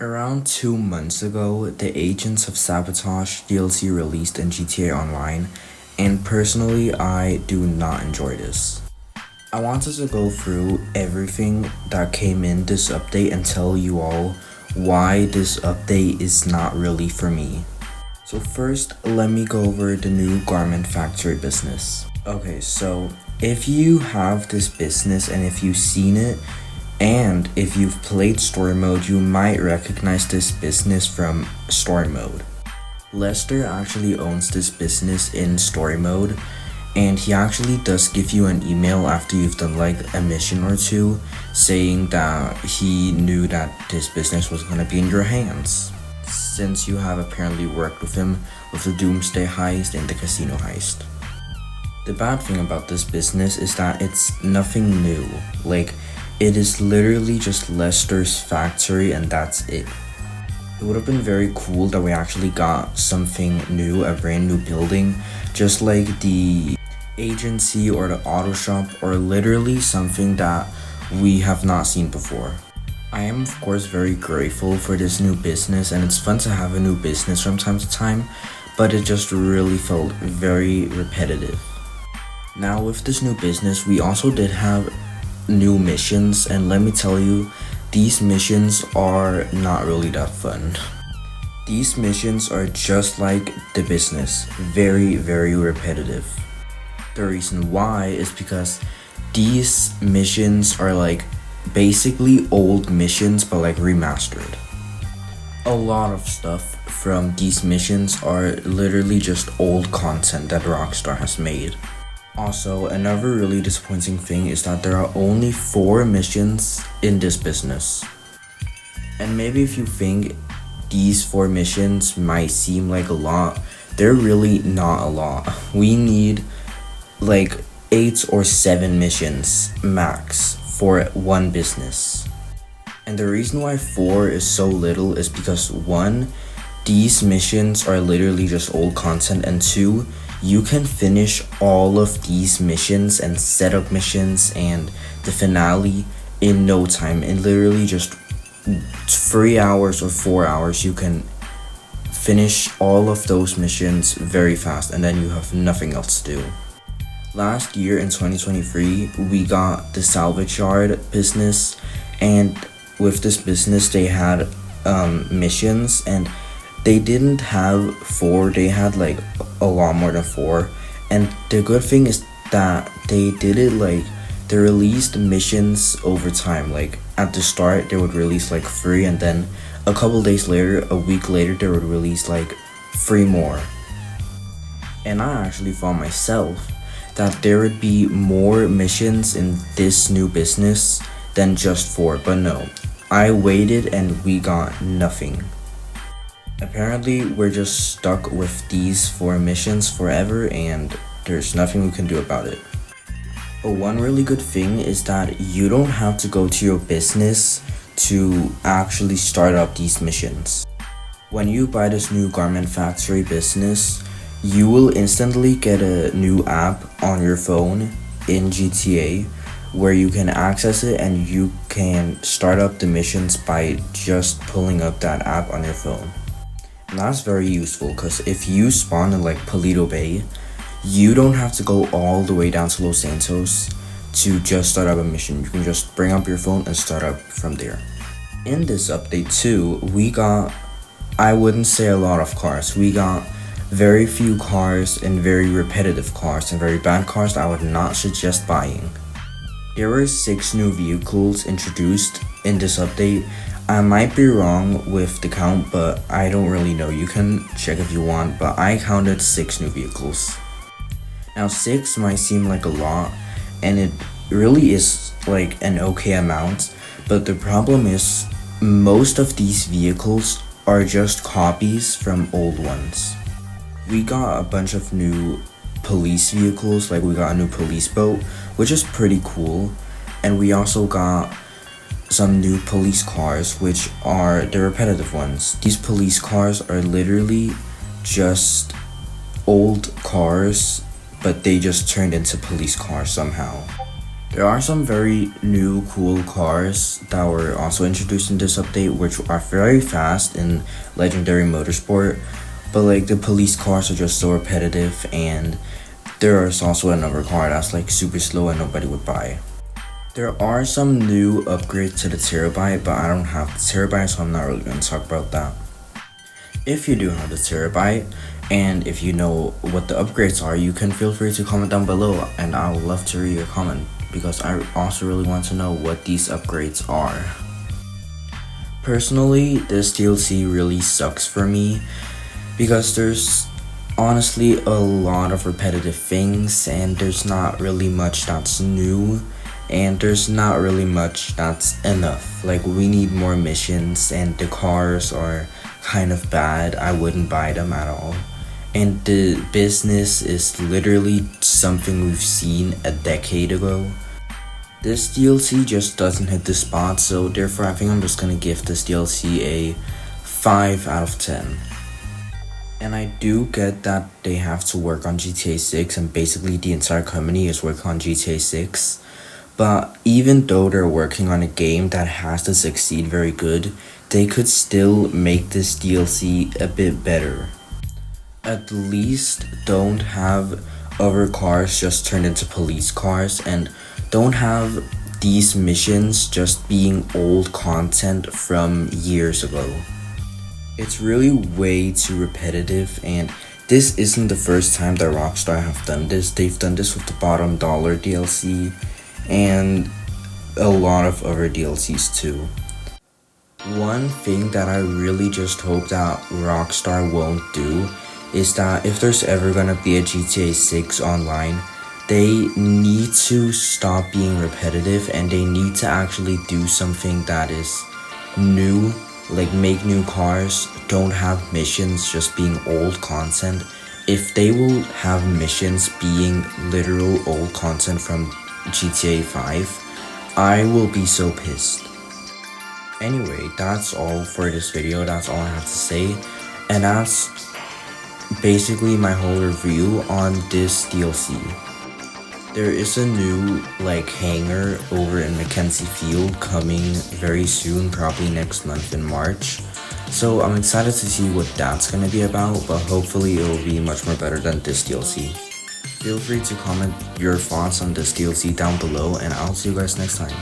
Around 2 months ago, the Agents of Sabotage DLC released in GTA Online, and personally, I do not enjoy this. I wanted to go through everything that came in this update and tell you all why this update is not really for me. So first, let me go over the new garment factory business. Okay, so if you have this business and if you've seen it, and if you've played story mode, you might recognize this business from story mode. Lester actually owns this business in story mode, and he actually does give you an email after you've done like a mission or two saying that he knew that this business was gonna be in your hands, since you have apparently worked with him with the Doomsday heist and the casino heist. The bad thing about this business is that it's nothing new. Like, it is literally just Lester's factory and that's it. It would have been very cool that we actually got something new, a brand new building, just like the agency or the auto shop, or literally something that we have not seen before. I am of course very grateful for this new business, and it's fun to have a new business from time to time, but it just really felt very repetitive. Now with this new business, we also did have new missions, and let me tell you, these missions are not really that fun. These missions are just like the business, very repetitive. The reason why is because these missions are like basically old missions but like remastered. A lot of stuff from these missions are literally just old content that Rockstar has made. Also, another really disappointing thing is that there are only 4 missions in this business. And maybe if you think these 4 missions might seem like a lot, they're really not a lot. We need like 8 or 7 missions max for one business. And the reason why 4 is so little is because 1, these missions are literally just old content, and 2, you can finish all of these missions and setup missions and the finale in no time. In literally just 3 hours or 4 hours, you can finish all of those missions very fast, and then you have nothing else to do. Last year in 2023, we got the salvage yard business, and with this business they had missions, and they didn't have 4, they had like a lot more than 4. And the good thing is that they did it like they released missions over time. Like at the start they would release like 3, and then a couple days later, a week later, they would release like 3 more. And I actually thought myself that there would be more missions in this new business than just 4, but no, I waited and we got nothing. Apparently, we're just stuck with these 4 missions forever, and there's nothing we can do about it. But one really good thing is that you don't have to go to your business to actually start up these missions. When you buy this new garment factory business, you will instantly get a new app on your phone in GTA where you can access it, and you can start up the missions by just pulling up that app on your phone. And that's very useful, because if you spawn in like Paleto Bay, you don't have to go all the way down to Los Santos to just start up a mission. You can just bring up your phone and start up from there. In this update too, we got, I wouldn't say a lot of cars. We got very few cars and very repetitive cars and very bad cars that I would not suggest buying. There were 6 new vehicles introduced in this update. I might be wrong with the count, but I don't really know. You can check if you want, but I counted 6 new vehicles. Now 6 might seem like a lot, and it really is like an okay amount, but the problem is most of these vehicles are just copies from old ones. We got a bunch of new police vehicles, like we got a new police boat, which is pretty cool, and we also got some new police cars, which are the repetitive ones. These police cars are literally just old cars, but they just turned into police cars somehow. There are some very new cool cars that were also introduced in this update, which are very fast in Legendary Motorsport, but like the police cars are just so repetitive, and there is also another car that's like super slow and nobody would buy. There are some new upgrades to the Terabyte, but I don't have the Terabyte, so I'm not really going to talk about that. If you do have the Terabyte, and if you know what the upgrades are, you can feel free to comment down below, and I would love to read your comment, because I also really want to know what these upgrades are. Personally, this DLC really sucks for me, because there's honestly a lot of repetitive things, and there's not really much that's new, and there's not really much that's enough. Like, we need more missions, and the cars are kind of bad. I wouldn't buy them at all. And the business is literally something we've seen a decade ago. This DLC just doesn't hit the spot, so therefore I think I'm just gonna give this DLC a 5 out of 10. And I do get that they have to work on GTA 6, and basically the entire company is working on GTA 6. But even though they're working on a game that has to succeed very good, they could still make this DLC a bit better. At least don't have other cars just turned into police cars, and don't have these missions just being old content from years ago. It's really way too repetitive, and this isn't the first time that Rockstar have done this. They've done this with the Bottom Dollar DLC and a lot of other DLCs too. One thing that I really just hope that Rockstar won't do is that if there's ever gonna be a GTA 6 online, they need to stop being repetitive, and they need to actually do something that is new, like make new cars, don't have missions just being old content. If they will have missions being literal old content from GTA 5, I will be so pissed. Anyway, that's all for this video. That's all I have to say, and that's basically my whole review on this DLC. There is a new hangar over in Mackenzie Field coming very soon, probably next month in March. So I'm excited to see what that's gonna be about, but hopefully it will be much more better than this DLC. Feel free to comment your thoughts on this DLC down below, and I'll see you guys next time.